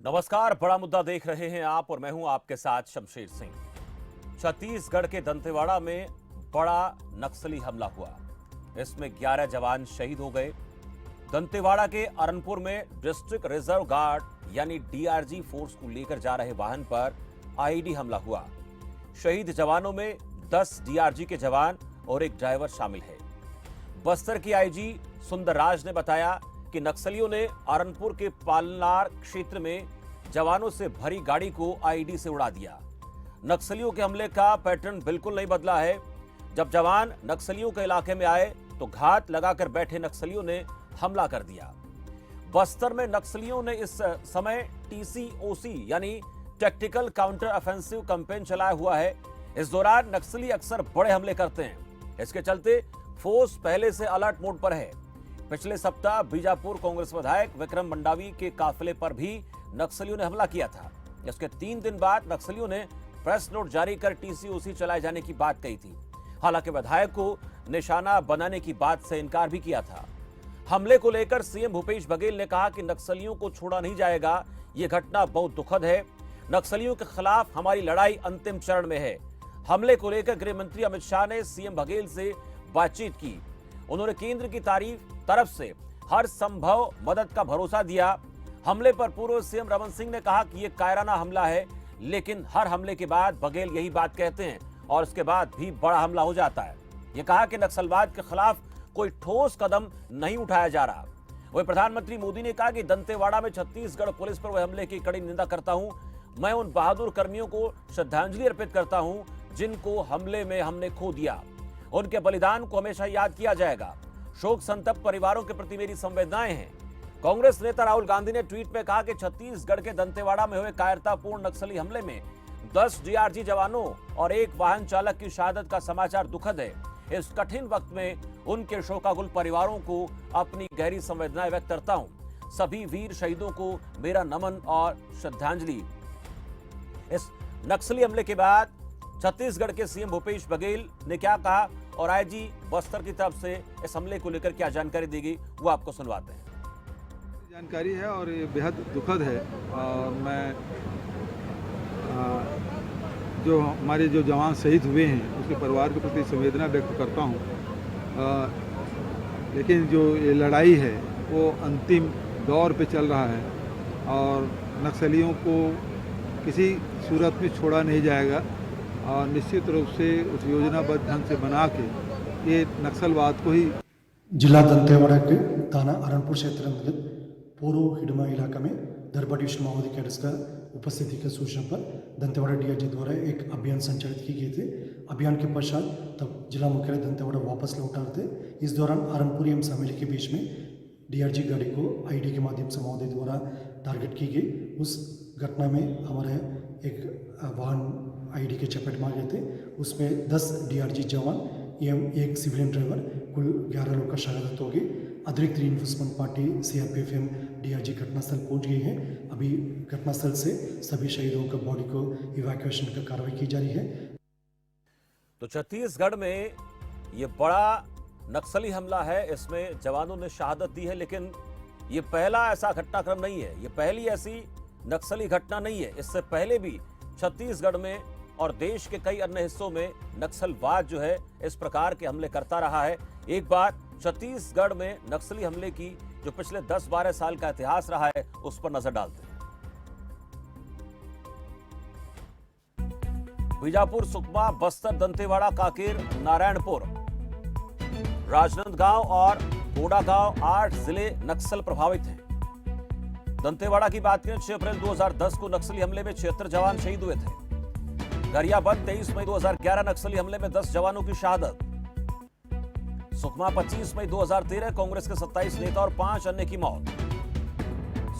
नमस्कार, बड़ा मुद्दा देख रहे हैं आप और मैं हूं आपके साथ शमशेर सिंह। छत्तीसगढ़ के दंतेवाड़ा में बड़ा नक्सली हमला हुआ। इसमें 11 जवान शहीद हो गए। दंतेवाड़ा के अरनपुर में डिस्ट्रिक्ट रिजर्व गार्ड यानी डीआरजी फोर्स को लेकर जा रहे वाहन पर आईईडी हमला हुआ। शहीद जवानों में 10 डीआरजी के जवान और एक ड्राइवर शामिल है। बस्तर की आईजी सुंदरराज ने बताया कि नक्सलियों ने अरनपुर के पालनार क्षेत्र में जवानों से भरी गाड़ी को आईईडी से उड़ा दिया। नक्सलियों के हमले का पैटर्न बिल्कुल नहीं बदला है। जब जवान नक्सलियों के इलाके में आए तो घात लगाकर बैठे नक्सलियों ने हमला कर दिया। बस्तर में नक्सलियों ने इस समय टीसीओसी यानी टैक्टिकल काउंटर ऑफेंसिव कैंपेन चलाया हुआ है। इस दौरान नक्सली अक्सर बड़े हमले करते हैं। इसके चलते फोर्स पहले से अलर्ट मोड पर है। पिछले सप्ताह बीजापुर कांग्रेस विधायक विक्रम मंडावी के काफिले पर भी नक्सलियों ने हमला किया था। इसके 3 दिन बाद नक्सलियों ने प्रेस नोट जारी कर टीसीओसी चलाए जाने की बात कही थी। हालांकि विधायक को निशाना बनाने की बात से इनकार भी किया था। हमले को लेकर सीएम भूपेश बघेल ने कहा कि नक्सलियों को छोड़ा नहीं जाएगा। यह घटना बहुत दुखद है। नक्सलियों के खिलाफ हमारी लड़ाई अंतिम चरण में है। हमले को लेकर गृह मंत्री अमित शाह ने सीएम बघेल से बातचीत की। उन्होंने केंद्र की तरफ से हर संभव मदद का भरोसा दिया। हमले पर पूर्व सीएम रमन सिंह ने कहा कि यह कायराना हमला है, लेकिन हर हमले के बाद बघेल यही बात कहते हैं और उसके बाद भी बड़ा हमला हो जाता है। यह कहा कि नक्सलवाद के खिलाफ कोई ठोस कदम नहीं उठाया जा रहा। वही प्रधानमंत्री मोदी ने कहा कि दंतेवाड़ा में छत्तीसगढ़ पुलिस पर हुए हमले की कड़ी निंदा करता हूं। मैं उन बहादुर कर्मियों को श्रद्धांजलि अर्पित करता हूं जिनको हमले में हमने खो दिया। उनके बलिदान को हमेशा याद किया जाएगा। शोक संतप्त परिवारों के प्रति मेरी संवेदनाएं हैं। कांग्रेस नेता राहुल गांधी ने ट्वीट में कहा कि छत्तीसगढ़ के दंतेवाड़ा में हुए कायरतापूर्ण नक्सली हमले में 10 डीआरजी जवानों और एक वाहन चालक की शहादत का समाचार दुखद है। इस कठिन वक्त में उनके शोकाकुल परिवारों को अपनी गहरी संवेदनाएं व्यक्त करता हूं। सभी वीर शहीदों को मेरा नमन और श्रद्धांजलि। इस नक्सली हमले के बाद छत्तीसगढ़ के सीएम भूपेश बघेल ने क्या कहा और आईजी बस्तर की तरफ से इस हमले को लेकर क्या जानकारी दी गई, वो आपको सुनवाते हैं। जानकारी है और ये बेहद दुखद है। और मैं जो हमारे जवान शहीद हुए हैं उसके परिवार के प्रति संवेदना व्यक्त करता हूँ। लेकिन जो ये लड़ाई है वो अंतिम दौर पे चल रहा है और नक्सलियों को किसी सूरत में छोड़ा नहीं जाएगा और निश्चित रूप से उस योजनाबद्ध ढंग से बना के ये नक्सलवाद को ही जिला दंतेवाड़ा के थाना अरनपुर क्षेत्र अंतर्गत पूर्व हिडमा इलाका में दरबा डिविजन माओवादी कैडर्स का उपस्थिति की सूचना पर दंतेवाड़ा डीआरजी द्वारा एक अभियान संचालित की गई थी। अभियान के पश्चात तब जिला मुख्यालय दंतेवाड़ा वापस लौटा थे। इस दौरान अरनपुर एवं सामेली के बीच में डीआरजी गाड़ी को आईडी के माध्यम से माओवादी द्वारा टारगेट की गई। उस घटना में हमारे एक वाहन आईडी के चपेट में आ गए थे। उसमें 10 डीआरजी जवान एवं एक सिविलियन ड्राइवर कुल 11 लोग का शहादत हो गई। अतिरिक्त रीइंफोर्समेंट पार्टी सीआरपीएफ एवं डीआरजी घटनास्थल पहुंच गई है। अभी घटनास्थल से सभी शहीदों का बॉडी को इवैक्यूएशन का कार्रवाई की जा रही है। तो छत्तीसगढ़ में ये बड़ा नक्सली हमला है। इसमें जवानों ने शहादत दी है, लेकिन ये पहला ऐसा घटनाक्रम नहीं है। ये पहली ऐसी नक्सली घटना नहीं है। इससे पहले भी छत्तीसगढ़ में और देश के कई अन्य हिस्सों में नक्सलवाद जो है इस प्रकार के हमले करता रहा है। एक बार छत्तीसगढ़ में नक्सली हमले की जो पिछले 10-12 साल का इतिहास रहा है उस पर नजर डालते हैं। बीजापुर, सुकमा, बस्तर, दंतेवाड़ा, कांकेर, नारायणपुर, राजनांदगांव और कोंडागांव 8 जिले नक्सल प्रभावित हैं। दंतेवाड़ा की बात करें, 6 अप्रैल 2010 को नक्सली हमले में 76 जवान शहीद हुए थे। गरियाबंद 23 मई 2011 नक्सली हमले में 10 जवानों की शहादत। सुकमा 25 मई 2013 कांग्रेस के 27 नेता और 5 अन्य की मौत।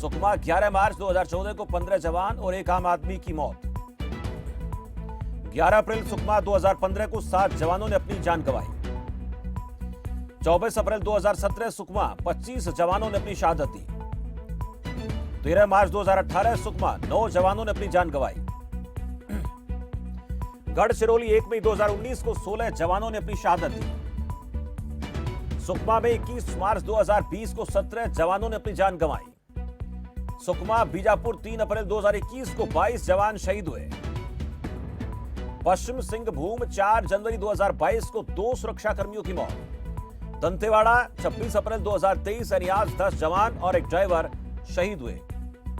सुकमा 11 मार्च 2014 को 15 जवान और 1 आम आदमी की मौत। 11 अप्रैल सुकमा 2015 को 7 जवानों ने अपनी जान गंवाई। 24 अप्रैल 2017 सुकमा 25 जवानों ने अपनी शहादत दी। 13 मार्च 2018 सुकमा 9 जवानों ने अपनी जान गंवाई। गढ़चिरौली 1 मई 2019 को 16 जवानों ने अपनी शहादत दी। सुकमा में 21 मार्च 2020 को 17 जवानों ने अपनी जान गंवाई। सुकमा बीजापुर 3 अप्रैल 2021 को 22 जवान शहीद हुए। पश्चिम सिंहभूम 4 जनवरी 2022 को 2 सुरक्षाकर्मियों की मौत। दंतेवाड़ा 26 अप्रैल 2023 यानी आज 10 जवान और एक ड्राइवर शहीद हुए।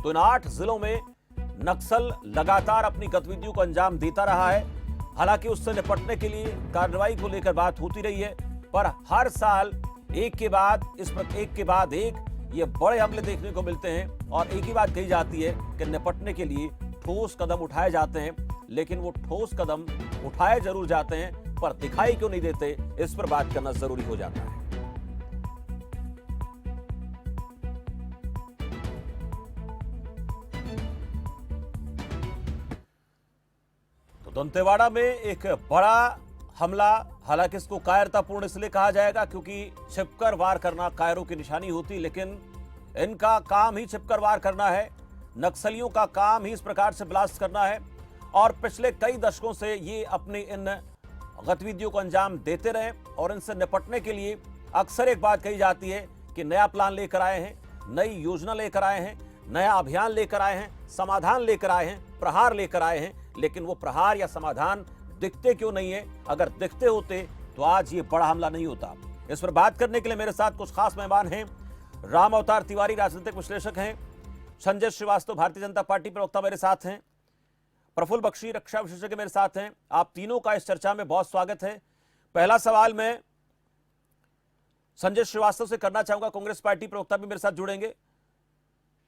तो इन 8 जिलों में नक्सल लगातार अपनी गतिविधियों को अंजाम देता रहा है। हालांकि उससे निपटने के लिए कार्रवाई को लेकर बात होती रही है, पर हर साल एक के बाद एक ये बड़े हमले देखने को मिलते हैं और एक ही बात कही जाती है कि निपटने के लिए ठोस कदम उठाए जाते हैं, लेकिन वो ठोस कदम उठाए जरूर जाते हैं पर दिखाई क्यों नहीं देते, इस पर बात करना जरूरी हो जाता है। तो दंतेवाड़ा में एक बड़ा हमला, हालांकि इसको कायरतापूर्ण इसलिए कहा जाएगा क्योंकि छिपकर वार करना कायरों की निशानी होती, लेकिन इनका काम ही छिपकर वार करना है। नक्सलियों का काम ही इस प्रकार से ब्लास्ट करना है और पिछले कई दशकों से ये अपनी इन गतिविधियों को अंजाम देते रहे और इनसे निपटने के लिए अक्सर एक बात कही जाती है कि नया प्लान लेकर आए हैं, नई योजना लेकर आए हैं, नया अभियान लेकर आए हैं, समाधान लेकर आए हैं, प्रहार लेकर आए हैं, लेकिन वो प्रहार या समाधान दिखते क्यों नहीं है? अगर दिखते होते तो आज ये बड़ा हमला नहीं होता। इस पर बात करने के लिए मेरे साथ कुछ खास मेहमान हैं। राम अवतार तिवारी राजनीतिक विश्लेषक हैं, संजय श्रीवास्तव भारतीय जनता पार्टी प्रवक्ता मेरे साथ हैं, प्रफुल्ल बख्शी रक्षा विशेषज्ञ मेरे साथ हैं। आप तीनों का इस चर्चा में बहुत स्वागत है। पहला सवाल मैं संजय श्रीवास्तव से करना चाहूंगा, कांग्रेस पार्टी प्रवक्ता भी मेरे साथ जुड़ेंगे।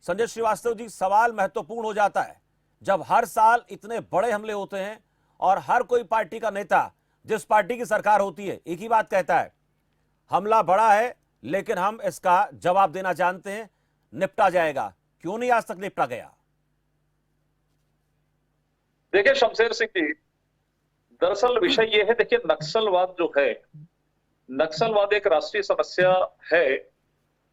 संजय श्रीवास्तव जी, सवाल महत्वपूर्ण हो जाता है जब हर साल इतने बड़े हमले होते हैं और हर कोई पार्टी का नेता, जिस पार्टी की सरकार होती है, एक ही बात कहता है, हमला बड़ा है लेकिन हम इसका जवाब देना जानते हैं, निपटा जाएगा। क्यों नहीं आज तक निपटा गया? देखिए शमशेर सिंह जी, दरअसल विषय यह है, देखिए नक्सलवाद जो है, नक्सलवाद एक राष्ट्रीय समस्या है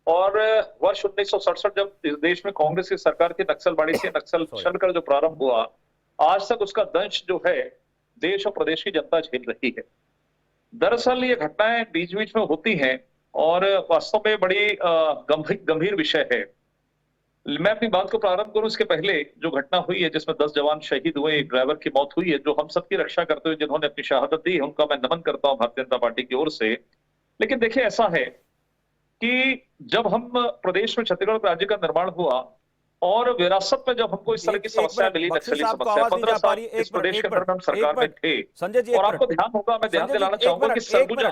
और वर्ष 1967 जब इस देश में कांग्रेस की सरकार की नक्सलवाड़ी से नक्सल छलकड़ जो प्रारंभ हुआ, आज तक उसका दंश जो है देश और प्रदेश की जनता झेल रही है। दरअसल ये घटनाएं बीच बीच में होती हैं और वास्तव में बड़ी गंभीर विषय है। मैं अपनी बात को प्रारंभ करूं इसके पहले जो घटना हुई है जिसमें 10 जवान शहीद हुए, एक ड्राइवर की मौत हुई है, जो हम सबकी रक्षा करते हुए जिन्होंने अपनी शहादत दी है, उनका मैं नमन करता हूं भारतीय जनता पार्टी की ओर से। लेकिन देखिए ऐसा है कि जब हम प्रदेश में छत्तीसगढ़ राज्य का निर्माण हुआ और विरासत में जब हमको इस तरह की समस्या मिली, नक्सली समस्या, 15 साल इस प्रदेश के अंदर हम सरकार में थे। संजय जी, और आपको ध्यान होगा, मैं ध्यान दिलाना चाहूंगा कि सरगुजा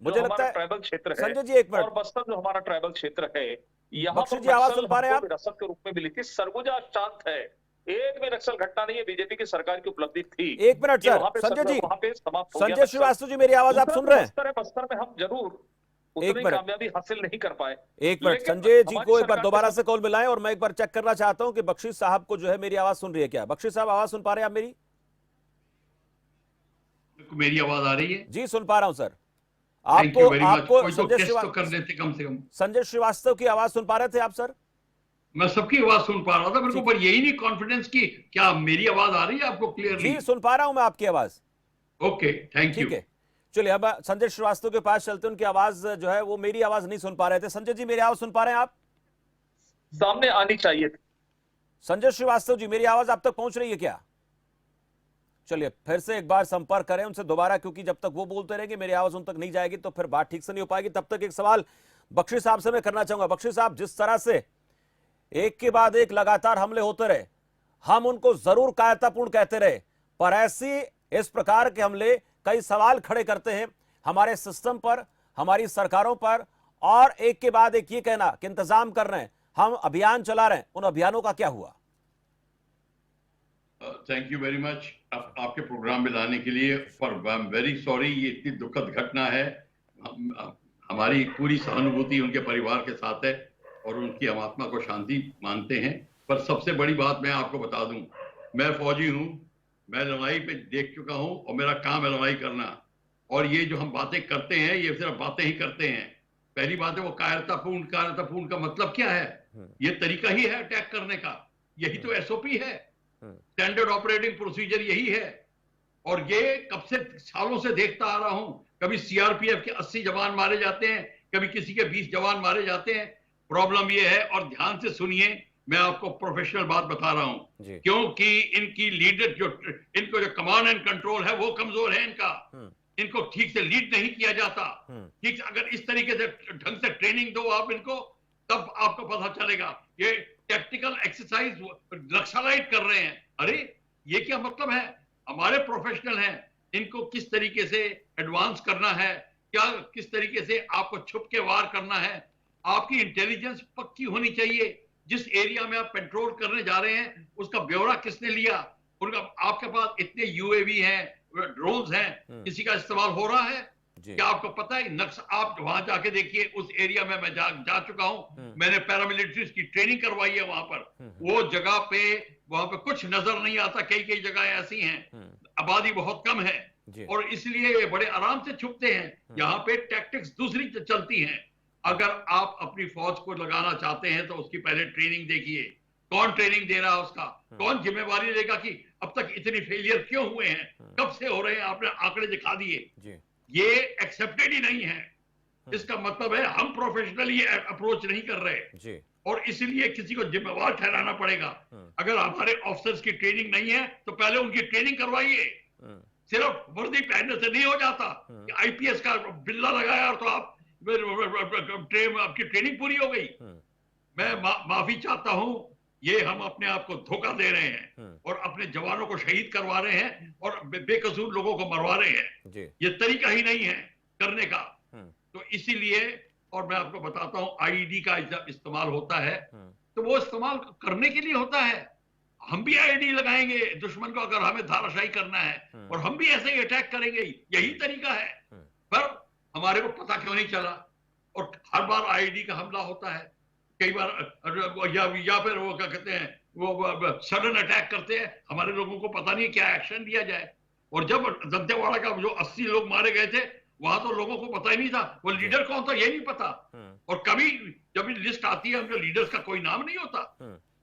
मुझे लगता है ट्राइबल क्षेत्र है, संजय जी एक मिनट, और बस्तर जो हमारा ट्राइबल क्षेत्र है, यहाँ बख्शी जी आवाज सुन पा रहे हैं आप? विरासत के रूप में मिली थी। सरगुजा शांत है, एक भी नक्सल घटना नहीं है, बीजेपी की सरकार की उपलब्धि थी। एक मिनट सर, संजय जी, वहां पे समाप्त हो गया। संजय श्रीवास्तव जी मेरी आवाज आप सुन रहे हैं? बस्तर में हम जरूर उतनी कामयाबी हासिल नहीं कर पाए। एक मिनट, संजय जी को एक बार दोबारा से कॉल मिलाएं और मैं एक बार चेक करना चाहता हूं कि बख्शी साहब को जो है मेरी आवाज सुन रही है क्या? बख्शी साहब आवाज सुन पा रहे हैं आप मेरी? मेरी आवाज आ रही है? जी सुन पा रहा हूं सर। आपको संजय श्रीवास्तव की आवाज सुन पा रहे थे आप सर? मैं सबकी आवाज सुन पा रहा था, मेरे को पर यही नहीं कॉन्फिडेंस की क्या मेरी आवाज आ रही है आपको क्लियरली? जी सुन पा रहा हूं मैं आपकी आवाज। Okay, thank you. ठीक है, चलिए अब संजय श्रीवास्तव के पास चलते हैं। उनकी आवाज जो है वो मेरी आवाज नहीं सुन पा रहे थे। संजय जी मेरी आवाज सुन पा रहे हैं आप? सामने आनी चाहिए थी। संजय श्रीवास्तव जी मेरी आवाज आप तक पहुंच रही है क्या? चलिए फिर से एक बार संपर्क करें उनसे दोबारा, क्योंकि जब तक वो बोलते रहेंगे मेरी आवाज उन तक नहीं जाएगी तो फिर बात ठीक से नहीं हो पाएगी। तब तक एक सवाल बख्शी साहब से मैं करना चाहूंगा। बख्शी साहब, जिस तरह से एक के बाद एक लगातार हमले होते रहे, हम उनको जरूर कायरतापूर्ण कहते रहे, पर ऐसी इस प्रकार के हमले कई सवाल खड़े करते हैं हमारे सिस्टम पर, हमारी सरकारों पर, और एक के बाद एक ये कहना कि इंतजाम कर रहे हैं, हम अभियान चला रहे हैं, उन अभियानों का क्या हुआ? थैंक यू वेरी मच आपके प्रोग्राम में लाने के लिए। For I am very sorry, ये इतनी दुखद घटना है। हमारी पूरी सहानुभूति उनके परिवार के साथ है और उनकी आत्मा को शांति मानते हैं। पर सबसे बड़ी बात मैं आपको बता दूं, मैं फौजी हूं, मैं लड़ाई पे देख चुका हूं और मेरा काम है लड़ाई करना। और ये जो हम बातें करते हैं ये सिर्फ बातें ही करते हैं। पहली बात है वो कायरतापूर्ण का मतलब क्या है? ये तरीका ही है अटैक करने का, यही तो एसओपी है, स्टैंडर्ड ऑपरेटिंग प्रोसीजर यही है। और ये कब से सालों से देखता आ रहा हूं, कभी सीआरपीएफ के 80 जवान मारे जाते हैं, कभी किसी के 20 जवान मारे जाते हैं। प्रॉब्लम ये है, और ध्यान से सुनिए, मैं आपको प्रोफेशनल बात बता रहा हूं, जी। क्योंकि इनकी लीडर इनको जो कमांड एंड कंट्रोल है वो कमजोर है इनका। इनको ठीक से लीड नहीं किया जाता। ठीक से अगर इस तरीके से ढंग से ट्रेनिंग दो आप इनको, तब आपको पता चलेगा। ये टैक्टिकल एक्सरसाइज नक्सलाइट कर रहे हैं। अरे ये क्या मतलब है? हमारे प्रोफेशनल हैं, इनको किस तरीके से एडवांस करना है, क्या किस तरीके से आपको छुप के वार करना है। आपकी इंटेलिजेंस पक्की होनी चाहिए। जिस एरिया में आप पेट्रोल करने जा रहे हैं उसका ब्यौरा किसने लिया, उनका आपके पास इतने यूएवी हैं, ड्रोन्स हैं, किसी का इस्तेमाल हो रहा है? क्या आपको पता है? आप वहां जाके देखिए, उस एरिया में मैं जा चुका हूं, मैंने पैरामिलिट्रीज की ट्रेनिंग करवाई है वहां पर। वो जगह पे वहां पे कुछ नजर नहीं आता। कई कई जगह ऐसी हैं, आबादी बहुत कम है और इसलिए ये बड़े आराम से छुपते हैं। यहाँ पे टैक्टिक्स दूसरी चलती हैं। अगर आप अपनी फौज को लगाना चाहते हैं तो उसकी पहले ट्रेनिंग देखिए, कौन ट्रेनिंग दे रहा है उसका, कौन जिम्मेवारी लेगा कि अब तक इतनी फेलियर क्यों हुए हैं, कब से हो रहे हैं, आपने आंकड़े दिखा दिए। ये एक्सेप्टेड ही नहीं है। इसका मतलब है हम प्रोफेशनली अप्रोच नहीं कर रहे और इसलिए किसी को जिम्मेवार ठहराना पड़ेगा। अगर हमारे ऑफिसर्स की ट्रेनिंग नहीं है तो पहले उनकी ट्रेनिंग करवाइए। सिर्फ वर्दी पहनने से नहीं हो जाता कि आईपीएस का बिल्ला लगाया और तो आप आपकी ट्रेनिंग पूरी हो गई। मैं माफी चाहता हूं, ये हम अपने आप को धोखा दे रहे हैं और अपने जवानों को शहीद करवा रहे हैं और बेकसूर लोगों को मरवा रहे हैं। ये तरीका ही नहीं है करने का। तो इसीलिए, और मैं आपको बताता हूं, आईईडी का इस्तेमाल होता है तो वो इस्तेमाल करने के लिए होता है। हम भी आईईडी लगाएंगे दुश्मन को अगर हमें धाराशाही करना है और हम भी ऐसे ही अटैक करेंगे, यही तरीका है। पर हमारे को पता क्यों नहीं चला? और हर बार आईईडी का हमला होता है। कई बार या फिर वो क्या कहते हैं, वो सडन अटैक करते हैं, हमारे लोगों को पता नहीं क्या एक्शन लिया जाए। और जब दंतेवाड़ा का जो 80 लोग मारे गए थे, वहां तो लोगों को पता ही नहीं था वो लीडर कौन था, ये नहीं पता। और कभी जब लिस्ट आती है उनके लीडर्स का कोई नाम नहीं होता।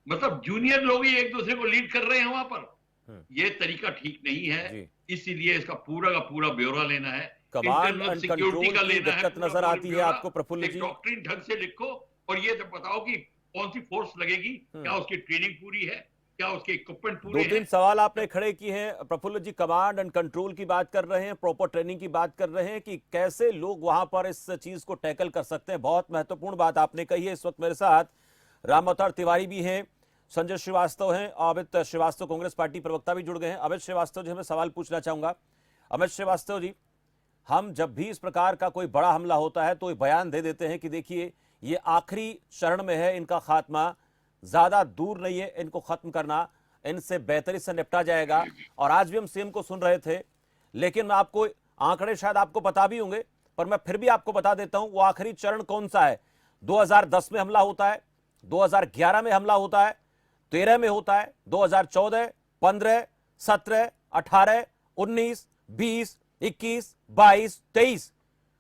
मतलब जूनियर लोग ही एक दूसरे को लीड कर रहे हैं वहां पर। ये तरीका ठीक नहीं है। इसीलिए इसका पूरा का पूरा ब्यौरा लेना है, कमांड एंड कंट्रोल की दिक्कत नजर आती है आपको प्रफुल्ल जी? डॉक्ट्रिन ढंग से लिखो और ये बताओ कि कौन सी फोर्स लगेगी, क्या उसकी ट्रेनिंग पूरी है, क्या उसके इक्विपमेंट पूरे हैं। 2-3 सवाल आपने खड़े किए हैं प्रफुल्ल जी। कमांड एंड कंट्रोल की बात कर रहे हैं, प्रॉपर ट्रेनिंग की बात कर रहे हैं कि कैसे लोग वहां पर इस चीज को टैकल कर सकते हैं। बहुत महत्वपूर्ण बात आपने कही है। इस वक्त मेरे साथ राम अवतार तिवारी भी हैं, संजय श्रीवास्तव हैं, अमित श्रीवास्तव कांग्रेस पार्टी प्रवक्ता भी जुड़ गए हैं। अमित श्रीवास्तव जी, हमें सवाल पूछना चाहूंगा। अमित श्रीवास्तव जी, हम जब भी इस प्रकार का कोई बड़ा हमला होता है तो ये बयान दे देते हैं कि देखिए ये आखिरी चरण में है, इनका खात्मा ज्यादा दूर नहीं है, इनको खत्म करना, इनसे बेहतरी से निपटा जाएगा। और आज भी हम सीएम को सुन रहे थे, लेकिन आपको आंकड़े शायद आपको पता भी होंगे, पर मैं फिर भी आपको बता देता हूं वो आखिरी चरण कौन सा है। 2010 में हमला होता है, 2011 में हमला होता है, 13 में होता है, 2014, 15, 17, 18, 19, 20, 21, 22, 23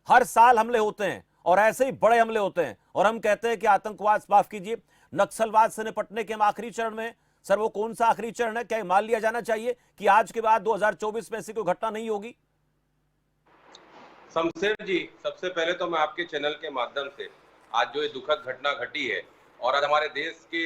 हर साल हमले होते हैं और ऐसे ही बड़े हमले होते हैं। और हम कहते हैं कि आतंकवाद, माफ कीजिए, नक्सलवाद से निपटने के हम आखिरी चरण में। सर वो कौन सा आखिरी चरण है? क्या मान लिया जाना चाहिए कि आज के बाद 2024 में ऐसी कोई घटना नहीं होगी? शमशेर जी, सबसे पहले तो मैं आपके चैनल के माध्यम से आज जो ये दुखद घटना घटी है और आज हमारे देश के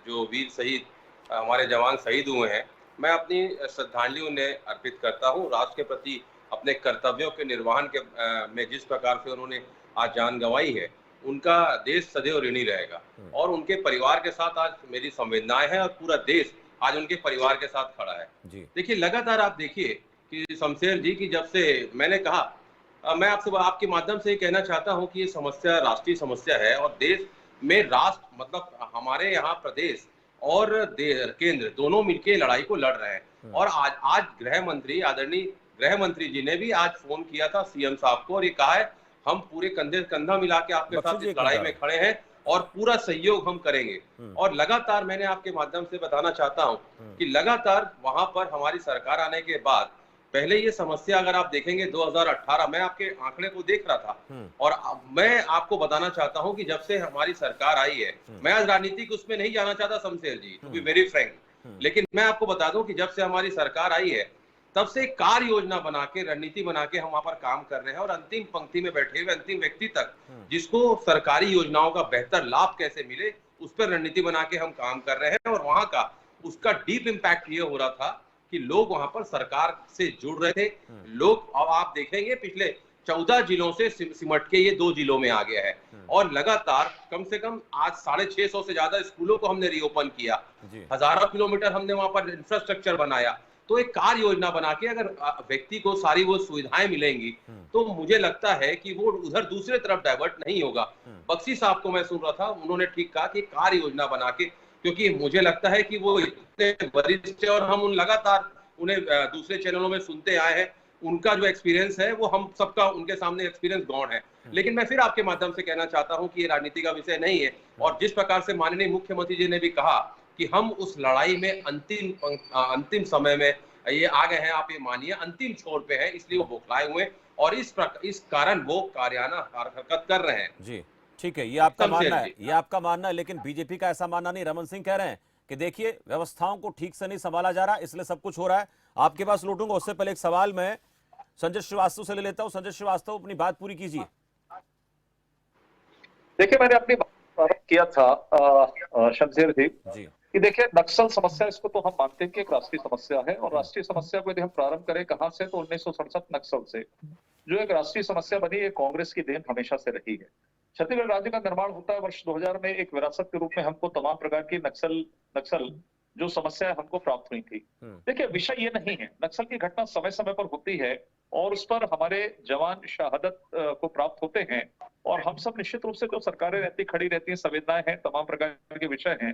जो वीर शहीद हमारे जवान शहीद हुए हैं, मैं अपनी श्रद्धांजलि उन्हें अर्पित करता हूं। राष्ट्र के प्रति अपने कर्तव्यों के निर्वहन के में जिस प्रकार से उन्होंने आज जान गंवाई है, उनका देश सदैव ऋणी रहेगा। और उनके परिवार के साथ आज मेरी संवेदनाएं हैं और पूरा देश आज उनके परिवार के साथ खड़ा है। देखिए, लगातार आप देखिए कि शमशेर जी की जब से मैंने कहा, मैं आपसे आपके माध्यम से कहना चाहता हूं कि ये समस्या राष्ट्रीय समस्या है और देश में राष्ट्र मतलब हमारे यहाँ प्रदेश और केंद्र दोनों मिलकर लड़ाई को लड़ रहे हैं। और आज गृह मंत्री, आदरणीय गृह मंत्री जी ने भी आज फोन किया था सीएम साहब को और ये कहा है हम पूरे कंधे कंधा मिला के आपके साथ इस लड़ाई में खड़े हैं और पूरा सहयोग हम करेंगे। और लगातार मैंने आपके माध्यम से बताना चाहता हूं कि लगातार वहां पर हमारी सरकार आने के बाद पहले ये समस्या अगर आप देखेंगे 2018, मैं आपके आंकड़े को देख रहा था और मैं आपको बताना चाहता हूं कि जब से हमारी सरकार आई है, मैं आज राजनीतिक उसमें नहीं जाना चाहता शमशेर जी, टू बी वेरी फ्रैंक, लेकिन मैं आपको बता दूं कि जब से हमारी सरकार आई है तब से कार्य योजना बना के, रणनीति बना के हम वहां पर काम कर रहे हैं और अंतिम पंक्ति में बैठे हुए अंतिम व्यक्ति तक जिसको सरकारी योजनाओं का बेहतर लाभ कैसे मिले उस पर रणनीति बना के हम काम कर रहे हैं। और वहां का उसका डीप इम्पैक्ट ये हो रहा था कि लोग वहां पर सरकार से जुड़ रहे थे। लोग, अब आप देखेंगे पिछले 14 जिलों से सिमट के ये 2 जिलों में आ गया है। और लगातार कम से कम आज 650 से ज्यादा स्कूलों को हमने रीओपन किया, हजारों किलोमीटर हमने वहां पर इंफ्रास्ट्रक्चर बनाया। तो एक कार्य योजना बना के अगर व्यक्ति को सारी वो सुविधाएं मिलेंगी तो मुझे लगता है कि वो उधर दूसरे तरफ डाइवर्ट नहीं होगा। बख्शी साहब को मैं सुन रहा था, उन्होंने ठीक कहा कि कार्य योजना बना के, क्योंकि मुझे लगता है कि वो इतने वरिष्ठ है और हम लगातार उन्हें दूसरे चैनलों में सुनते आए हैं। उनका जो एक्सपीरियंस है वो हम सबका उनके सामने एक्सपीरियंस गौण है। लेकिन मैं फिर आपके माध्यम से कहना चाहता हूं कि ये राजनीति का विषय नहीं है। और जिस प्रकार से माननीय मुख्यमंत्री जी ने भी कहा कि हम उस लड़ाई में अंतिम समय में ये आ गए हैं, आप ये मानिए अंतिम छोर पे हैं, इसलिए वो बौखलाए हुए और इस कारण वो हरकत कर रहे हैं। जी ठीक है, ये आपका मानना है, ये आपका मानना है। लेकिन बीजेपी का ऐसा मानना नहीं। रमन सिंह कह रहे हैं कि देखिए व्यवस्थाओं को ठीक से नहीं संभाला जा रहा, इसलिए सब कुछ हो रहा है। आपके पास लौटूंगा, उससे पहले एक सवाल मैं संजय श्रीवास्तव से ले लेता हूं। संजय श्रीवास्तव, अपनी बात पूरी कीजिए। देखिए, मैंने अपनी बात किया था शमशेर जी कि देखिए नक्सल समस्या, इसको तो हम मानते हैं कि एक राष्ट्रीय समस्या है। और राष्ट्रीय समस्या को यदि हम प्रारंभ करें कहां से, तो 1967 नक्सल से, जो एक राष्ट्रीय समस्या बनी, ये कांग्रेस की देन हमेशा से रही है। छत्तीसगढ़ राज्य का निर्माण होता है वर्ष 2000 में, एक विरासत के रूप में हमको तमाम प्रकार की नक्सल जो समस्या हमको प्राप्त हुई थी। देखिए, विषय ये नहीं है, नक्सल की घटना समय समय पर होती है और उस पर हमारे जवान शहादत को प्राप्त होते हैं। और हम सब निश्चित रूप से जो सरकारें रहती खड़ी रहती हैं, संवेदनाएं हैं, तमाम प्रकार के विषय हैं,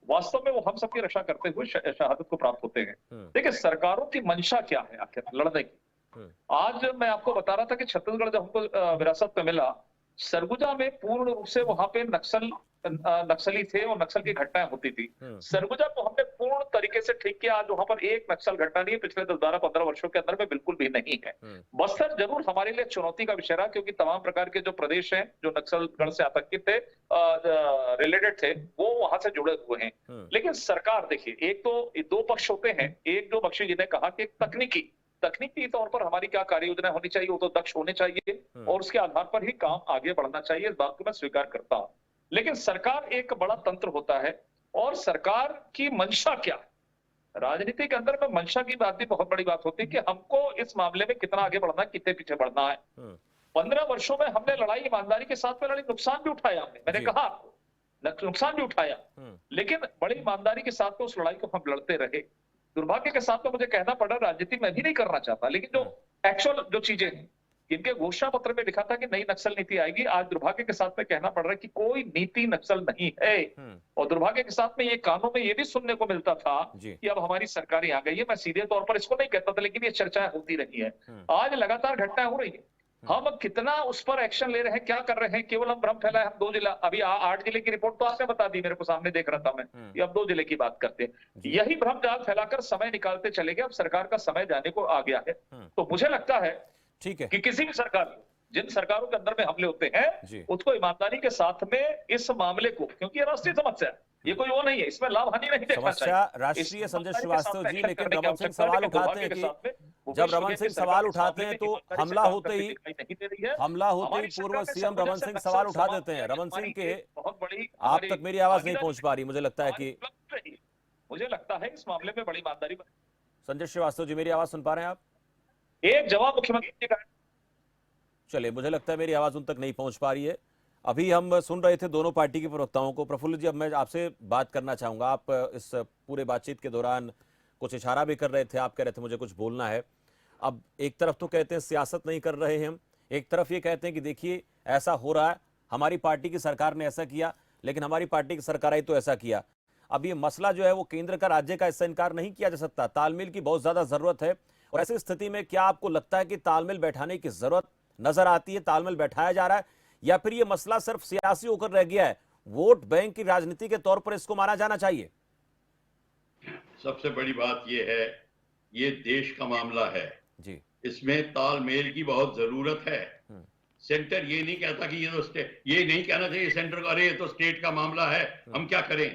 वास्तव में वो हम सबकी रक्षा करते हुए शहादत को प्राप्त होते हैं। देखिए, सरकारों की मंशा क्या है आखिर लड़ने की। आज मैं आपको बता रहा था कि छत्तीसगढ़ जब हमको विरासत में मिला, सरगुजा में पूर्ण रूप से वहां पे नक्सली थे और नक्सल की घटनाएं होती थी। सरगुजा को हमने पूर्ण तरीके से ठीक किया। आज वहां पर एक नक्सल घटना नहीं है पिछले 10-12-15 वर्षों के अंदर में, बिल्कुल भी नहीं है। बस्तर जरूर हमारे लिए चुनौती का विषय रहा, क्योंकि तमाम प्रकार के जो प्रदेश हैं जो नक्सलगढ़ से आतंकित थे, रिलेटेड थे, वो वहां से जुड़े हुए हैं। लेकिन सरकार, देखिए, एक तो 2 पक्ष होते हैं। एक जो बख्शी जी ने कहा कि तकनीकी तौर पर हमारी क्या कार्य योजना होनी चाहिए, वो तो दक्ष होने चाहिए और उसके आधार पर ही काम आगे बढ़ना चाहिए। इस बात को मैं स्वीकार करता हूं। लेकिन सरकार एक बड़ा तंत्र होता है और सरकार की मंशा क्या है, राजनीति के अंदर में मंशा की बात भी बहुत बड़ी बात होती है कि हमको इस मामले में कितना आगे बढ़ना है, कितने पीछे बढ़ना है। 15 वर्षों में हमने लड़ाई ईमानदारी के साथ में लड़ी, नुकसान भी उठाया हमने, मैंने कहा आपको नुकसान भी उठाया, लेकिन बड़ी ईमानदारी के साथ में उस लड़ाई को हम लड़ते रहे। दुर्भाग्य के साथ में मुझे कहना पड़ा, राजनीति मैं भी नहीं करना चाहता, लेकिन जो एक्चुअल जो चीजें हैं, इनके घोषणा पत्र में लिखा था कि नई नक्सल नीति आएगी। आज दुर्भाग्य के साथ में कहना पड़ रहा है कि कोई नीति नक्सल नहीं है। और दुर्भाग्य के साथ में ये कानों में ये भी सुनने को मिलता था कि अब हमारी सरकार आ गई है। मैं सीधे तौर पर इसको नहीं कहता था, लेकिन ये चर्चाएं होती रही है। आज लगातार घटनाएं हो रही है। हम कितना उस पर एक्शन ले रहे हैं, क्या कर रहे हैं, केवल हम भ्रम फैलाए। हम 2 जिला, अभी 8 जिले की रिपोर्ट तो आपने बता दी, मेरे को सामने देख रहा था मैं, ये अब 2 जिले की बात करते हैं। यही भ्रम जाल फैलाकर समय निकालते चले गए। अब सरकार का समय जाने को आ गया है। तो मुझे लगता है ठीक है कि किसी भी सरकार, जिन सरकारों के अंदर में हमले होते हैं, उसको ईमानदारी के साथ में इस मामले को, क्योंकि ये राष्ट्रीय समस्या है, ये कोई वो नहीं है, इसमें लाभ हानि नहीं देखना चाहिए। समस्या राष्ट्रीय, संजय श्रीवास्तव जी, लेकिन रमन सिंह सवाल उठाते हैं कि जब रमन सिंह सवाल उठाते हैं तो हमला होते ही पूर्व सीएम रमन सिंह सवाल उठा देते हैं। रमन सिंह के बहुत बड़ी, आप तक मेरी आवाज नहीं पहुंच पा रही, मुझे लगता है कि मुझे लगता है इस मामले में बड़ी ईमानदारी। संजय श्रीवास्तव जी, मेरी आवाज सुन पा रहे हैं आप? एक जवाब मुख्यमंत्री जी का, चलिए, मुझे लगता है मेरी आवाज उन तक नहीं पहुंच पा रही है। अभी हम सुन रहे थे दोनों पार्टी के प्रवक्ताओं को। प्रफुल्ल जी, अब मैं आपसे बात करना चाहूंगा। आप इस पूरे बातचीत के दौरान कुछ इशारा भी कर रहे थे, आप कह रहे थे मुझे कुछ बोलना है। अब एक तरफ तो कहते हैं सियासत नहीं कर रहे हैं हम, एक तरफ ये कहते हैं कि देखिए ऐसा हो रहा है, हमारी पार्टी की सरकार ने ऐसा किया, लेकिन हमारी पार्टी की सरकार आई तो ऐसा किया। अब ये मसला जो है वो केंद्र का राज्य का, इससे इनकार नहीं किया जा सकता। तालमेल की बहुत ज्यादा जरूरत है। और ऐसी स्थिति में क्या आपको लगता है कि तालमेल बैठाने की जरूरत नजर आती है, तालमेल बैठाया जा रहा है, या फिर ये मसला सिर्फ सियासी होकर रह गया है, वोट बैंक की राजनीति के तौर पर इसको माना जाना चाहिए? सबसे बड़ी बात यह है, ये देश का मामला है जी, इसमें तालमेल की बहुत जरूरत है। सेंटर ये नहीं कहता कि ये तो स्टेट, ये नहीं कहना चाहिए सेंटर को, अरे ये तो स्टेट का मामला है, हम क्या करें।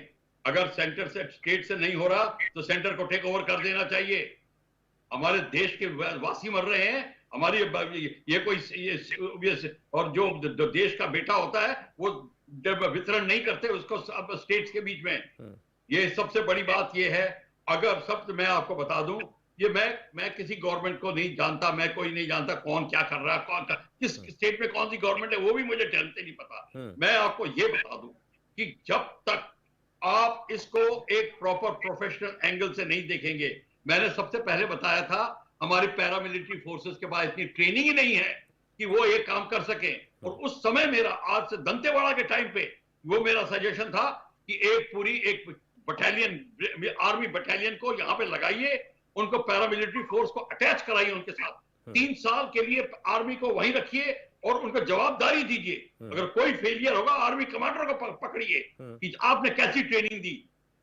अगर सेंटर से, स्टेट से नहीं हो रहा तो सेंटर को टेक ओवर कर देना चाहिए। हमारे देश के वासी मर रहे हैं, हमारी ये कोई ये और जो देश का बेटा होता है वो जब वितरण नहीं करते उसको सब स्टेट्स के बीच में। ये सबसे बड़ी बात ये है, अगर सब मैं आपको बता दूं, ये मैं किसी गवर्नमेंट को नहीं जानता, मैं कोई नहीं जानता कौन क्या कर रहा है, किस स्टेट में कौन सी गवर्नमेंट है वो भी मुझे ढंग से नहीं पता। मैं आपको ये बता दूं कि जब तक आप इसको एक प्रॉपर प्रोफेशनल एंगल से नहीं देखेंगे, मैंने सबसे पहले बताया था हमारी पैरामिलिट्री फोर्सेस के पास इतनी ट्रेनिंग ही नहीं है कि वो ये काम कर सके। और उस समय मेरा, आज से दंतेवाड़ा के टाइम पे, वो मेरा सजेशन था कि एक बटालियन, आर्मी बटालियन को यहाँ पे लगाइए, उनको पैरामिलिट्री फोर्स को अटैच कराइए उनके साथ, 3 साल के लिए आर्मी को वहीं रखिए और उनको जवाबदारी दीजिए। अगर कोई फेलियर होगा आर्मी कमांडर को पकड़िए कि आपने कैसी ट्रेनिंग दी।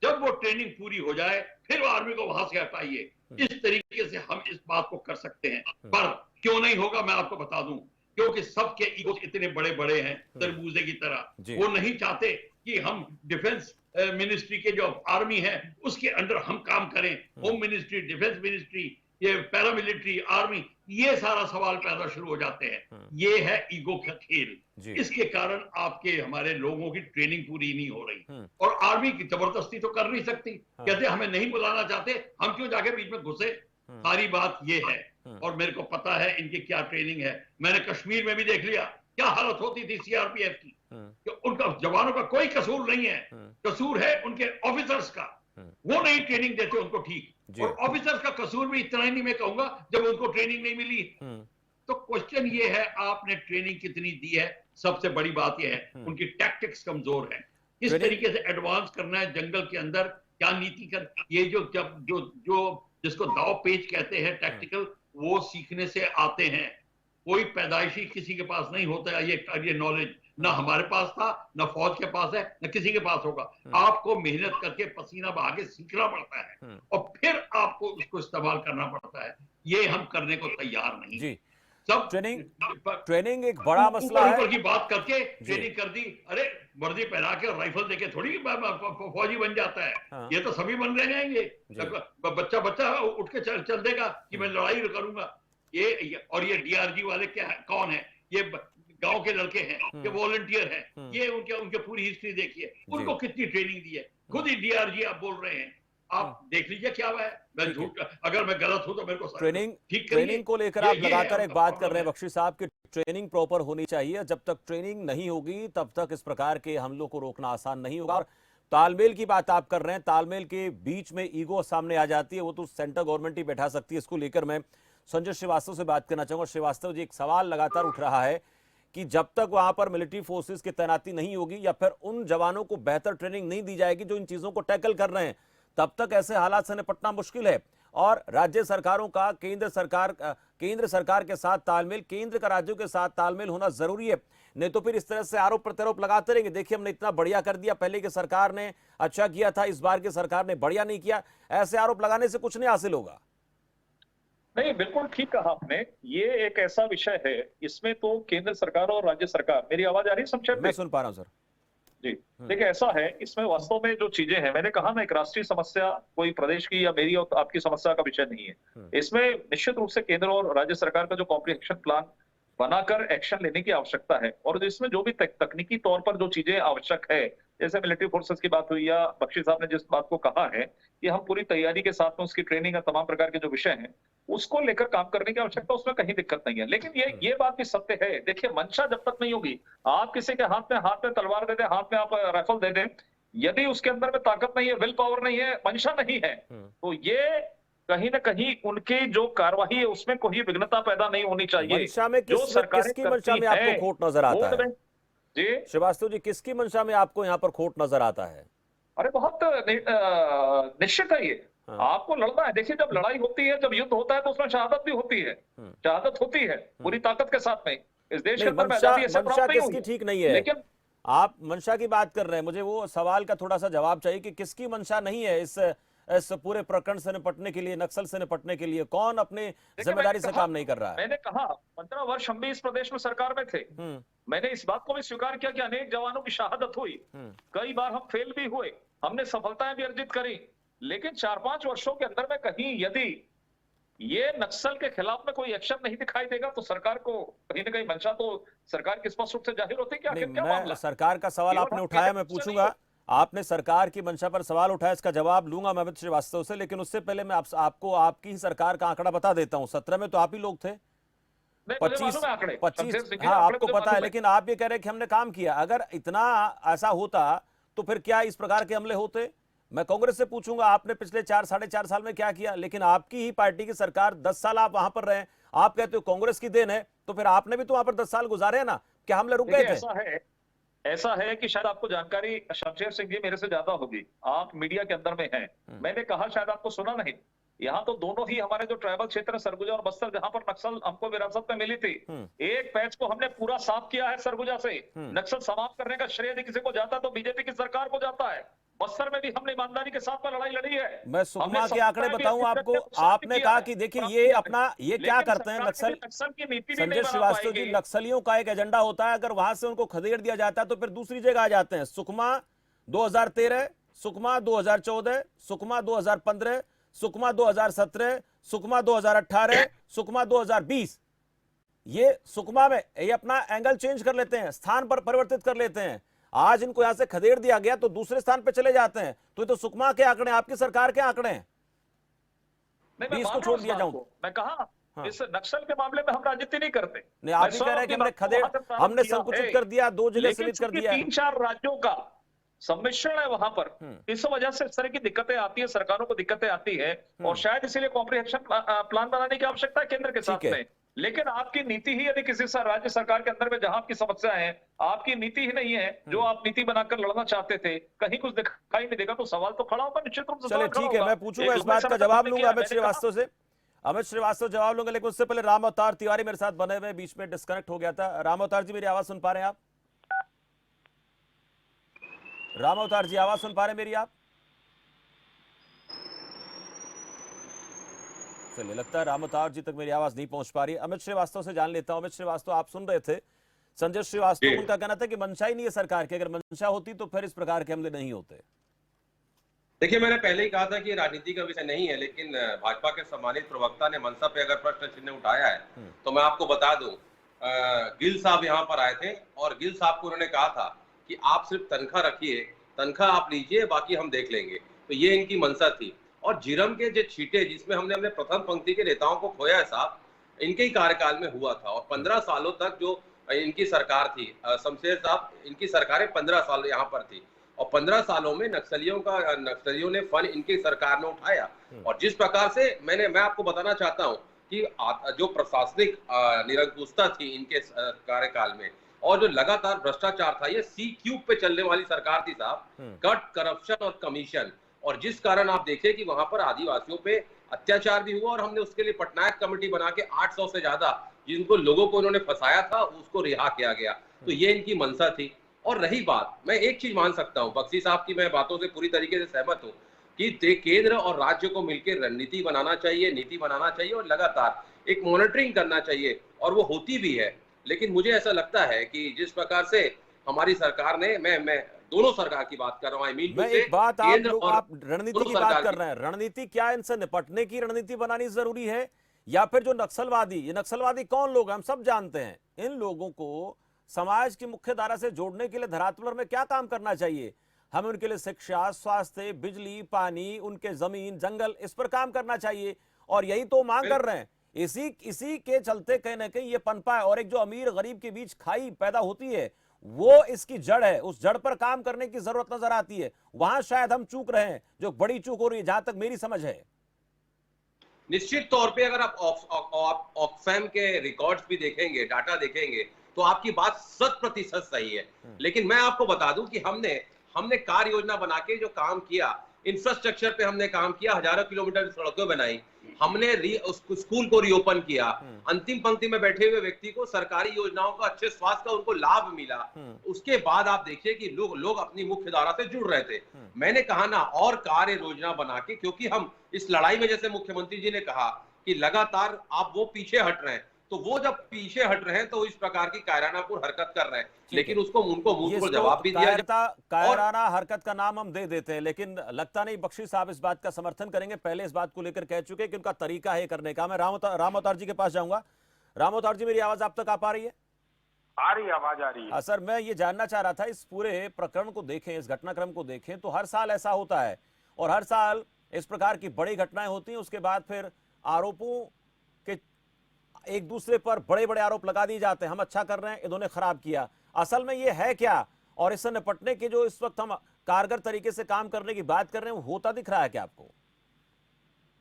जब वो ट्रेनिंग पूरी हो जाए फिर वो आर्मी को वहां से हटाइए। इस तरीके से हम इस बात को कर सकते हैं। पर क्यों नहीं होगा मैं आपको बता दूं, क्योंकि सबके ईगो इतने बड़े बड़े हैं तरबूजे की तरह। वो नहीं चाहते कि हम डिफेंस मिनिस्ट्री के जो आर्मी है उसके अंडर हम काम करें। होम मिनिस्ट्री, डिफेंस मिनिस्ट्री, ये पैरामिलिट्री, आर्मी, ये सारा सवाल पैदा शुरू हो जाते हैं। ये है ईगो का खेल। इसके कारण आपके हमारे लोगों की ट्रेनिंग पूरी नहीं हो रही। और आर्मी की जबरदस्ती तो कर नहीं सकती, कहते हमें नहीं बुलाना चाहते, हम क्यों जाके बीच में घुसे। सारी बात ये है। और मेरे को पता है इनकी क्या ट्रेनिंग है। मैंने कश्मीर में भी देख लिया क्या हालत होती थी सीआरपीएफ की, कि उनका जवानों का कोई कसूर नहीं है, कसूर है उनके ऑफिसर्स का। वो नहीं ट्रेनिंग देते उनको ठीक, और ऑफिसर्स का कसूर भी इतना ही नहीं मैं कहूंगा जब उनको ट्रेनिंग नहीं मिली। तो क्वेश्चन ये है आपने ट्रेनिंग कितनी दी है। सबसे बड़ी बात ये है उनकी टैक्टिक्स कमजोर है। किस तरीके से एडवांस करना है जंगल के अंदर, क्या नीति कर, ये जो जिसको दाव पेच कहते हैं टैक्टिकल, वो सीखने से आते हैं। कोई पैदाइशी किसी के पास नहीं होता है ये नॉलेज, ना हमारे पास था, ना फौज के पास है, ना किसी के पास होगा। आपको मेहनत करके पसीना बहा के सीखना पड़ता है और फिर आपको उसको इस्तेमाल करना पड़ता है। ये हम करने को तैयार नहीं जी। सब ट्रेनिंग एक बड़ा मसला है। ऊपर की बात करके ट्रेनिंग कर दी, अरे वर्दी पहना के और राइफल देके थोड़ी फौजी बन जाता है। ये तो सभी बन रहे जाएंगे। बच्चा उठ के चल देगा कि मैं लड़ाई करूंगा। ये डीआरजी वाले क्या है, कौन है, ये गांव के लड़के हैं, ये वॉलंटियर हैं। ये उनके पूरी हिस्ट्री देखिए, उनको कितनी ट्रेनिंग दी है। खुद ही डीआरजी आप बोल रहे हैं, आप देख लीजिए क्या हुआ है। मैं झूठ, अगर मैं गलत हूं तो मेरे को ट्रेनिंग को लेकर आप लगातार एक बात कर रहे हैं बख्शी साहब की ट्रेनिंग प्रॉपर होनी चाहिए। जब तक ट्रेनिंग नहीं होगी तब तक इस प्रकार के हमलों को रोकना आसान नहीं होगा। और तालमेल की बात आप कर रहे हैं, तालमेल के बीच में ईगो सामने आ जाती है, वो तो सेंट्रल गवर्नमेंट ही बैठा सकती है। इसको लेकर मैं संजय श्रीवास्तव से बात करना चाहूंगा। श्रीवास्तव जी, एक सवाल लगातार उठ रहा है कि जब तक वहां पर मिलिट्री फोर्सेस की तैनाती नहीं होगी या फिर उन जवानों को बेहतर ट्रेनिंग नहीं दी जाएगी जो इन चीजों को टैकल कर रहे हैं, तब तक ऐसे हालात से निपटना मुश्किल है। और राज्य सरकारों का केंद्र सरकार के साथ तालमेल, केंद्र का राज्यों के साथ तालमेल होना जरूरी है। नहीं तो फिर इस तरह से आरोप प्रत्यारोप लगाते रहेंगे, देखिए हमने इतना बढ़िया कर दिया, पहले की सरकार ने अच्छा किया था, इस बार की सरकार ने बढ़िया नहीं किया। ऐसे आरोप लगाने से कुछ नहीं हासिल होगा। नहीं, बिल्कुल ठीक कहा आपने। ये एक ऐसा विषय है, इसमें तो केंद्र सरकार और राज्य सरकार, मेरी आवाज आ रही है संक्षेप में? मैं सुन पा रहा हूं सर जी। देखिए ऐसा है, इसमें वास्तव में जो चीजें हैं, मैंने कहा ना, एक राष्ट्रीय समस्या कोई प्रदेश की या मेरी और आपकी समस्या का विषय नहीं है। इसमें निश्चित रूप से केंद्र और राज्य सरकार का जो कॉम्प्रिहेंशन प्लान बनाकर एक्शन लेने की आवश्यकता है। और इसमें जो भी तकनीकी तौर पर जो चीजें आवश्यक है, जैसे मिलिट्री फोर्सेस की बात हुई या बख्शी साहब ने जिस बात को कहा है कि हम पूरी तैयारी के साथ में उसकी ट्रेनिंग और तमाम प्रकार के जो विषय हैं उसको लेकर काम करने की आवश्यकता, उसमें कहीं दिक्कत नहीं है। लेकिन ये बात भी सत्य है, देखिए मंशा जब तक नहीं होगी, आप किसी के हाथ में तलवार दे दें, हाथ में आप राइफल दे दें, यदि उसके अंदर में ताकत नहीं है, विल पावर नहीं है, मंशा नहीं है, तो ये कहीं ना कहीं उनकी जो कार्रवाई है उसमें कोई विघ्नता पैदा नहीं होनी चाहिए। मंशा में किसकी मंशा में आपको खोट नजर आता है जी? श्रीवास्तव जी, किसकी मंशा में आपको यहाँ पर खोट नजर आता है? अरे बहुत निश्चित है ये। आपको लड़ना है। देखिए जब लड़ाई होती है, जब युद्ध होता है तो उसमें शहादत भी होती है, शहादत होती है पूरी ताकत के साथ में। इस देश के अंदर मंशा किसकी ठीक नहीं है, लेकिन आप मंशा की बात कर रहे हैं। मुझे वो सवाल का थोड़ा सा जवाब चाहिए कि किसकी मंशा नहीं है इस पूरे प्रकरण से निपटने के लिए, नक्सल से निपटने के लिए? कौन अपने जिम्मेदारी से काम नहीं कर रहा है? मैंने कहा 15 वर्ष हम भी इस प्रदेश में सरकार में थे। मैंने इस बात को भी स्वीकार किया कि अनेक जवानों की शहादत हुई, कई बार हम फेल भी हुए, हमने सफलताएं भी अर्जित करी। लेकिन 4-5 वर्षों के अंदर में कहीं यदि ये नक्सल के खिलाफ में कोई एक्शन नहीं दिखाई देगा तो सरकार को कहीं ना कहीं मंशा तो सरकार की स्पष्ट रूप से जाहिर होती है कि आखिर क्या मैं मामला है। सरकार का सवाल केवल आपने हम उठाया, कहते मैं हैं उससे नहीं पूछूंगा, आपने सरकार की मंशा पर सवाल उठाया, इसका जवाब लूंगा मैं अमित श्रीवास्तव से, लेकिन उससे पहले मैं आपको आपकी ही सरकार का आंकड़ा बता देता हूं। 17 में तो आप ही लोग थे, नहीं, मुझे 25 मालूम है आंकड़े, 25 शमशेर सिंह जी, हाँ आंकड़े आपको मुझे पता है, मालूम लेकिन आप ये कह रहे हैं कि हमने काम किया। अगर इतना ऐसा होता तो फिर क्या इस प्रकार के हमले होते? मैं कांग्रेस से पूछूंगा आपने पिछले 4-4.5 साल में क्या किया, लेकिन आपकी ही पार्टी की सरकार 10 साल आप वहां पर रहे, आप कहते हो कांग्रेस की देन है, तो फिर आपने भी तो वहां पर 10 साल गुजारे हैं ना, क्या हमले रुक गए देखिए, थे? ऐसा है कि शायद आपको जानकारी शमशेर सिंह जी मेरे से ज्यादा होगी, आप मीडिया के अंदर में हैं। मैंने कहा शायद आपको सुना नहीं, यहाँ तो दोनों ही हमारे जो ट्राइबल क्षेत्र है सरगुजा और बस्तर, जहां पर नक्सल हमको विरासत में मिली थी, एक पैच को हमने पूरा साफ किया है सरगुजा से। नक्सल समाप्त करने का श्रेय यदि किसी को जाता तो बीजेपी की सरकार को जाता है। बस्तर में भी हमने ईमानदारी के साथ में लड़ाई लड़ी है। मैं सुकमा के आंकड़े बताऊं आपको, आपने कहा कि देखिए ये अपना ये क्या करते हैं नक्सल, नक्सल की नीति भी संजय नहीं बना श्रीवास्तव जी, पाएगी। नक्सलियों का एक एजेंडा होता है, अगर वहां से उनको खदेड़ दिया जाता है तो फिर दूसरी जगह आ जाते हैं। सुकमा 2013, सुकमा 2014, सुकमा 2015, सुकमा 2017, सुकमा 2018, सुकमा 2020, ये सुकमा में ये अपना एंगल चेंज कर लेते हैं, स्थान पर परिवर्तित कर लेते हैं। आज इनको यहां से खदेड़ दिया गया तो दूसरे स्थान पर चले जाते हैं, तो ये तो सुकमा के आंकड़े, आपकी सरकार के आंकड़े हैं। नहीं, मैं 20 को मान रहा छोड़ हूं दिया इस जाऊं, बात को। मैं कहा हाँ। इस नक्सल के मामले में हम राजनीति नहीं करते। नहीं, आप मैं ही सौ कह रहे हैं कि अपनी हमने बातों को खदेड़, वहां से प्रारंभ हमने किया संकुचित है। कर दिया, 2 जगह लेकिन सीमित कर चूंकि दिया। 3-4 राज्यों का सम्मिश्रण है वहां पर, इस वजह से इस तरह की दिक्कतें आती है, सरकारों को दिक्कतें आती है, और शायद इसीलिए कॉम्प्रिहेंशन प्लान बनाने की आवश्यकता है केंद्र के साथ ठीक है। में। लेकिन आपकी नीति ही यदि किसी राज्य सरकार के अंदर में जहां आपकी समस्या है, आपकी नीति ही नहीं है जो आप नीति बनाकर लड़ना चाहते थे, कहीं कुछ दिखाई नहीं देगा, तो सवाल तो खड़ा होगा, निश्चित रूप से चलिए सवाल खड़ा ठीक है, होगा। मैं पूछूंगा, एक इस लंबे बात का समय तक जवाब हमने लूंगा किया, अमित मैंने कहा- श्रीवास्तव से। अमित श्रीवास्तव जवाब लूंगा, लेकिन उससे पहले राम अवतार तिवारी मेरे साथ बने हुए, बीच में डिस्कनेक्ट हो गया था। राम अवतार जी, मेरी आवाज सुन पा रहे हैं आप? राम अवतार जी, आवाज सुन पा रहे हैं मेरी आप? चलिए, लगता है राम अवतार जी तक मेरी आवाज नहीं पहुंच पा रही है। अमित श्रीवास्तव से जान लेता हूं। अमित श्रीवास्तव, आप सुन रहे थे संजय श्रीवास्तव, जी। उनका कहना था कि मंशा ही नहीं है सरकार की, अगर मंशा होती तो फिर इस प्रकार के हमले नहीं होते। देखिए, मैंने पहले ही कहा था कि राजनीति का विषय नहीं है, लेकिन भाजपा के सम्मानित प्रवक्ता ने मनसा पे अगर प्रश्न चिन्ह उठाया है तो मैं आपको बता दूं, गिल साहब यहाँ पर आए थे और गिल साहब को उन्होंने कहा था कि आप सिर्फ तनख्वाह रखिए, तनख्वाह आप लीजिए, बाकी हम देख लेंगे। तो ये इनकी मंशा थी। और झीरम के जो छींटे जिसमें हमने अपने प्रथम पंक्ति के नेताओं को खोया है साहब, इनके ही कार्यकाल में हुआ था। और 15 सालों तक जो इनकी सरकार थी, शमशेर साहब, इनकी सरकारें 15 साल यहाँ पर थी, और 15 सालों में नक्सलियों ने फन इनकी सरकार ने उठाया। और जिस प्रकार से मैं आपको बताना चाहता हूं कि जो प्रशासनिक निरंकुशता थी इनके कार्यकाल में, और जो लगातार भ्रष्टाचार था, ये C³ पे चलने वाली सरकार थी साहब, कट, करप्शन और कमीशन। और जिस कारण आप देखिए कि वहां पर आदिवासियों पे अत्याचार भी हुआ, और हमने उसके लिए पटनायक कमेटी बना के 800 से ज्यादा जिनको लोगों को इन्होंने फंसाया था उसको रिहा किया गया। तो ये इनकी मंशा थी। और रही बात, मैं एक चीज मान सकता हूं, बख्शी साहब की मैं बातों से पूरी तरीके से सहमत हूं कि केंद्र और राज्य को मिलकर रणनीति बनाना चाहिए, नीति बनाना चाहिए, और लगातार एक मॉनिटरिंग करना चाहिए, और वो होती भी है। लेकिन मुझे ऐसा लगता है कि जिस प्रकार से हमारी सरकार ने, मैं दोनों सरकार की बात कर रहा हूं, मैं एक बात, आप रणनीति की बात कर रहे हैं, हैं। रणनीति क्या, इनसे निपटने की रणनीति बनानी जरूरी है, या फिर जो नक्सलवादी, ये नक्सलवादी कौन लोग, हम सब जानते हैं, इन लोगों को समाज की मुख्य धारा से जोड़ने के लिए धरातल में क्या काम करना चाहिए? हमें उनके लिए शिक्षा, स्वास्थ्य, बिजली, पानी, उनके जमीन, जंगल, इस पर काम करना चाहिए, और यही तो मांग कर रहे हैं। इसी के चलते कहीं ना कहीं ये पनपा है, और एक जो अमीर गरीब के बीच खाई पैदा होती है, वो इसकी जड़ है, उस जड़ पर काम करने की जरूरत नजर आती है। वहां शायद हम चूक रहे हैं, जो बड़ी चूक हो रही है, जहां तक मेरी समझ है। निश्चित तौर पे अगर आप ऑक्सफैम के रिकॉर्ड्स भी देखेंगे, डाटा देखेंगे, तो आपकी बात 100% सही है। लेकिन मैं आपको बता दूं कि हमने कार्य योजना बना के जो काम किया, इंफ्रास्ट्रक्चर पे हमने काम किया, हजारों किलोमीटर सड़कें बनाई, हमने स्कूल को रीओपन किया, अंतिम पंक्ति में बैठे हुए व्यक्ति को सरकारी योजनाओं का, अच्छे स्वास्थ्य का उनको लाभ मिला। उसके बाद आप देखिए कि लोग अपनी मुख्य धारा से जुड़ रहे थे। मैंने कहा ना, और कार्य योजना बना के, क्योंकि हम इस लड़ाई में, जैसे मुख्यमंत्री जी ने कहा कि लगातार आप वो पीछे हट रहे हैं, तो वो जब पीछे हट रहे हैं तो इस प्रकार की कायरानापूर्ण हरकत कर रहे हैं, लेकिन उनको मुंह ये को जवाब भी दिया जाए। कायराना हरकत का नाम हम दे देते हैं, लेकिन लगता नहीं बख्शी साहब इस बात का समर्थन करेंगे। पहले इस बात को लेकर कह चुके हैं कि उनका तरीका है करने का। मैं राम अवतार जी के पास जाऊंगा। राम अवतार जी, मेरी आवाज आप तक आ पा रही है? आ रही है, आवाज आ रही है। सर, मैं ये जानना चाह रहा था, इस पूरे प्रकरण को देखें, इस घटनाक्रम को देखें तो हर साल ऐसा होता है और हर साल इस प्रकार की बड़ी घटनाएं होती हैं, उसके बाद फिर आरोपों के एक दूसरे पर बड़े बड़े आरोप लगा दिए जाते हैं, हम अच्छा कर रहे हैं, इन्होंने खराब किया। असल में ये है क्या, और इससे निपटने के जो इस वक्त हम कारगर तरीके से काम करने की बात कर रहे हैं, वो होता दिख रहा है क्या आपको?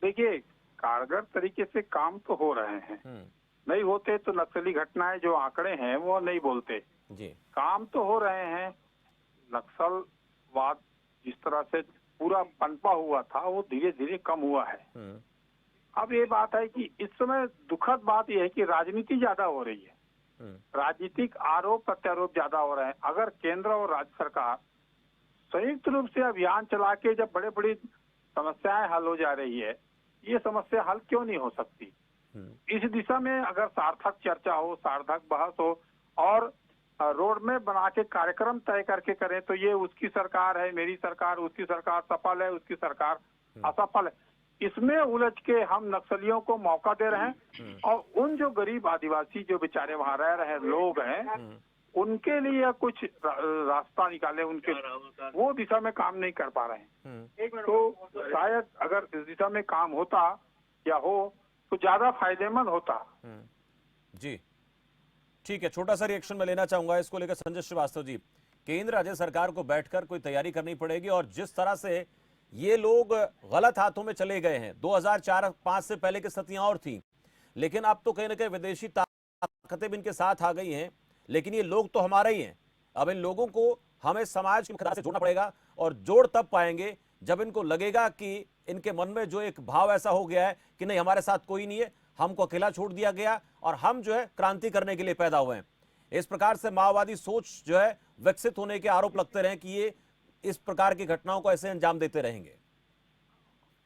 देखिए, कारगर तरीके से काम तो हो रहे हैं, नहीं होते तो नक्सली घटनाएं जो आंकड़े हैं वो नहीं बोलते जी। काम तो हो रहे हैं। नक्सलवाद जिस तरह से पूरा पनपा हुआ था वो धीरे धीरे कम हुआ है। अब ये बात है कि इस समय दुखद बात यह है कि राजनीति ज्यादा हो रही है, राजनीतिक आरोप प्रत्यारोप ज्यादा हो रहे हैं। अगर केंद्र और राज्य सरकार संयुक्त रूप से अभियान चला के जब बड़े बड़ी समस्याएं हल हो जा रही है, ये समस्या हल क्यों नहीं हो सकती? इस दिशा में अगर सार्थक चर्चा हो, सार्थक बहस हो और रोड में बना के कार्यक्रम तय करके करें तो ये उसकी सरकार है, मेरी सरकार, उसकी सरकार सफल है, उसकी सरकार असफल है, इसमें उलझ के हम नक्सलियों को मौका दे रहे हैं। और उन जो गरीब आदिवासी जो बेचारे वहां रह रहे लोग हैं उनके लिए कुछ रास्ता निकाले, उनके वो दिशा में काम नहीं कर पा रहे हैं। तो शायद अगर इस दिशा में काम होता या हो तो ज्यादा फायदेमंद होता। जी ठीक है, छोटा सा रिएक्शन मैं लेना चाहूंगा इसको लेकर। संजय श्रीवास्तव जी, केंद्र राज्य सरकार को बैठकर कोई तैयारी करनी पड़ेगी, और जिस तरह से ये लोग गलत हाथों में चले गए हैं, 2004-5 से पहले की स्थितियां और थी, लेकिन अब तो कहीं ना कहीं विदेशी ताकतें भी इनके साथ आ गई हैं, लेकिन ये लोग तो हमारे ही हैं। अब इन लोगों को हमें समाज की मुख्यधारा से जोड़ना पड़ेगा, और जोड़ तब पाएंगे जब इनको लगेगा कि इनके मन में जो एक भाव ऐसा हो गया है कि नहीं, हमारे साथ कोई नहीं है, हमको अकेला छोड़ दिया गया और हम जो है क्रांति करने के लिए पैदा हुए हैं। इस प्रकार से माओवादी सोच जो है विकसित होने के आरोप लगते रहे कि ये इस प्रकार की घटनाओं को ऐसे अंजाम देते रहेंगे।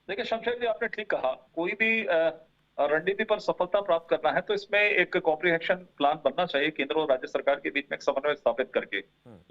देखिए शमशेर जी, आपने ठीक कहा, कोई भी रणनीति पर सफलता प्राप्त करना है तो इसमें एक कॉम्प्रिहेंशन प्लान बनना चाहिए केंद्र और राज्य सरकार के बीच में एक समन्वय स्थापित करके।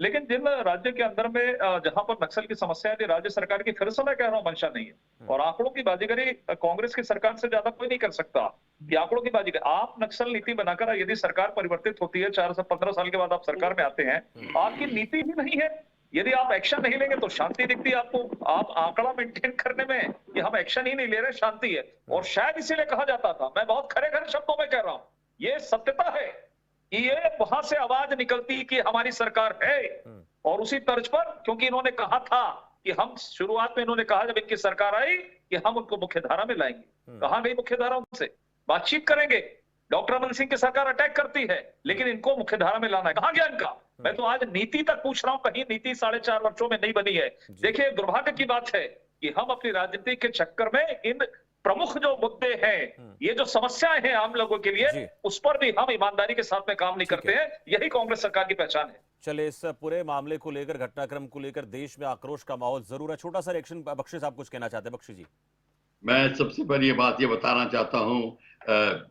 लेकिन जिन राज्य के अंदर में जहां पर नक्सल की समस्या है, राज्य सरकार की फिर से मैं कह रहा हूं मंशा नहीं है, और आंकड़ों की बाजीगरी कांग्रेस की सरकार से ज्यादा कोई नहीं कर सकता। ये आंकड़ों की बाजीगरी, आप नक्सल नीति बनाकर यदि सरकार परिवर्तित होती है, 4 से 15 साल के बाद आप सरकार में आते हैं, आपकी नीति ही नहीं है, यदि आप एक्शन नहीं लेंगे तो शांति दिखती है आपको। आप आंकड़ा मेंटेन करने में कि हम एक्शन ही नहीं ले रहे, शांति है। और शायद इसीलिए कहा जाता था, मैं बहुत खरे खरे शब्दों में कह रहा हूं, ये सत्यता है कि ये वहां से आवाज निकलती कि हमारी सरकार है। और उसी तर्ज पर, क्योंकि इन्होंने कहा था कि हम, शुरुआत में इन्होंने कहा जब इनकी सरकार आई कि हम उनको मुख्यधारा में लाएंगे, कहां गई मुख्यधारा? उनसे बातचीत करेंगे। डॉक्टर रमन सिंह की सरकार अटैक करती है, लेकिन इनको मुख्यधारा में लाना है, कहां गया इनका? मैं तो आज नीति तक पूछ रहा हूं, कहीं नीति 4.5 वर्षों में नहीं बनी है। देखिए, दुर्भाग्य की बात है कि हम अपनी राजनीति के चक्कर में इन प्रमुख जो मुद्दे हैं, ये जो समस्याएं हैं आम लोगों के लिए, उस पर भी हम ईमानदारी के साथ में काम नहीं करते हैं। यही कांग्रेस सरकार की पहचान है। चले, इस पूरे मामले को लेकर, घटनाक्रम को लेकर देश में आक्रोश का माहौल जरूर है। छोटा सा रिएक्शन, बख्शी साहब कुछ कहना चाहते हैं? बख्शी जी। मैं सबसे पहले बात ये बताना चाहता हूँ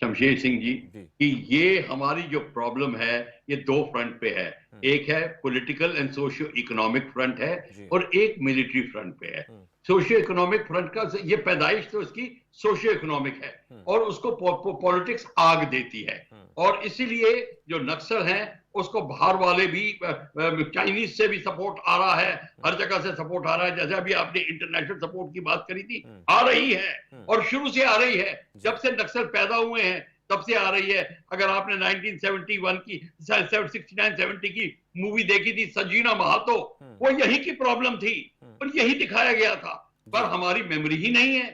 शमशेर सिंह जी कि ये हमारी जो प्रॉब्लम है ये 2 फ्रंट पे है। एक है political and socio economic front है, और एक मिलिट्री फ्रंट पे है। सोशियो इकोनॉमिक फ्रंट का ये पैदाइश तो उसकी सोशियो इकोनॉमिक है, और उसको पॉलिटिक्स आग देती है। और इसीलिए जो नक्सल हैं उसको बाहर वाले भी, चाइनीज से भी सपोर्ट आ रहा है, हर जगह से सपोर्ट आ रहा है। जैसे अभी आपने इंटरनेशनल सपोर्ट की बात करी थी, आ रही है, और शुरू से आ रही है, जब से नक्सल पैदा हुए हैं तब से आ रही है। अगर आपने 1971 की 69-70 की मूवी देखी थी सजीना महातो, वो यही की प्रॉब्लम थी और यही दिखाया गया था, पर हमारी मेमोरी ही नहीं है।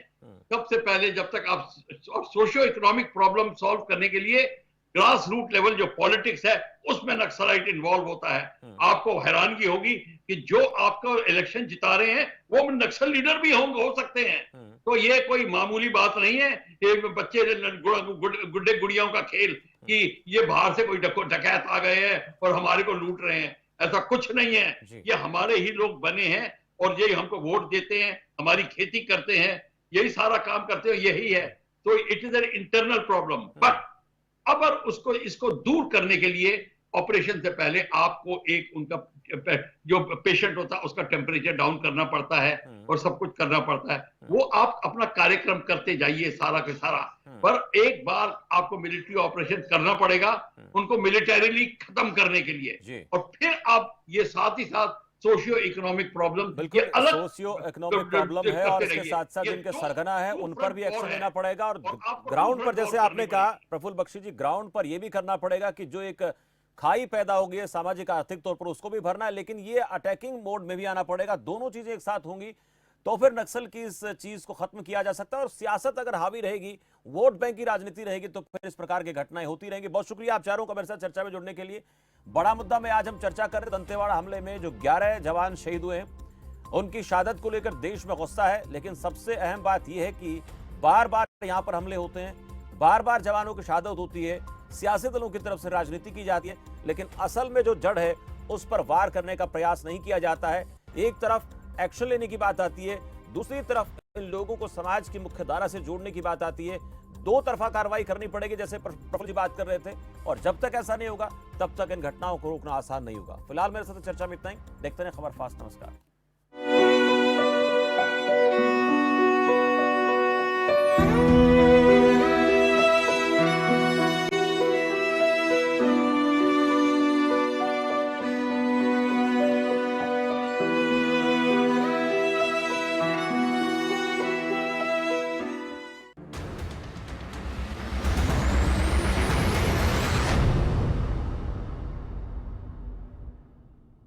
सबसे पहले जब तक आप सोशियो इकोनॉमिक प्रॉब्लम सॉल्व करने के लिए ग्रास रूट लेवल जो पॉलिटिक्स है उसमें नक्सलाइट इन्वॉल्व होता है। आपको हैरानगी होगी कि जो आपको इलेक्शन जिता रहे हैं वो नक्सल लीडर भी हो सकते हैं। तो ये कोई मामूली बात नहीं है, एक बच्चे गुड्डे गुड़ियाओं का खेल कि ये बाहर से कोई डकैत आ गए हैं और हमारे को लूट रहे हैं, ऐसा कुछ नहीं है। ये हमारे ही लोग बने हैं और ये हमको वोट देते हैं, हमारी खेती करते हैं, यही सारा काम करते हैं, यही है। तो it is an internal problem. But अब उसको इसको दूर करने के लिए ऑपरेशन से पहले आपको एक उनका जो पेशेंट होता है उसका टेम्परेचर डाउन करना पड़ता है और सब कुछ करना पड़ता है। वो आप अपना कार्यक्रम करते जाइए सारा के सारा, पर एक बार आपको मिलिट्री ऑपरेशन करना पड़ेगा उनको मिलिटरीली खत्म करने के लिए, और फिर आप ये साथ ही साथ सोशियो इकोनॉमिक प्रॉब्लम, बिल्कुल सोशियो इकोनॉमिक प्रॉब्लम है, और इसके साथ साथ जिनके सरगना है उन पर भी एक्शन लेना पड़ेगा, और ग्राउंड पर जैसे आपने कहा प्रफुल्ल बख्शी जी, ग्राउंड पर यह भी करना पड़ेगा कि जो एक खाई पैदा होगी है सामाजिक आर्थिक तौर पर उसको भी भरना है, लेकिन ये अटैकिंग मोड में भी आना पड़ेगा। दोनों चीजें एक साथ होंगी तो फिर नक्सल की इस चीज को खत्म किया जा सकता है, और सियासत अगर हावी रहेगी, वोट बैंक की राजनीति रहेगी, तो फिर इस प्रकार की घटनाएं होती रहेंगी। बहुत शुक्रिया आप चारों का मेरे साथ चर्चा में जुड़ने के लिए। बड़ा मुद्दा में आज हम चर्चा कर रहे हैं दंतेवाड़ा हमले में जो 11 जवान शहीद हुए हैं, उनकी शहादत को लेकर देश में गुस्सा है, लेकिन सबसे अहम बात यह है कि बार बार यहां पर हमले होते हैं, बार बार जवानों की शहादत होती है, सियासी दलों की तरफ से राजनीति की जाती है, लेकिन असल में जो जड़ है उस पर वार करने का प्रयास नहीं किया जाता है। एक तरफ एक्शन लेने की बात आती है, दूसरी तरफ इन लोगों को समाज की मुख्य धारा से जोड़ने की बात आती है। दो तरफा कार्रवाई करनी पड़ेगी, जैसे प्रफुल्ल जी बात कर रहे थे, और जब तक ऐसा नहीं होगा तब तक इन घटनाओं को रोकना आसान नहीं होगा। फिलहाल मेरे साथ चर्चा में इतना ही। देखते हैं खबर फास्ट। नमस्कार।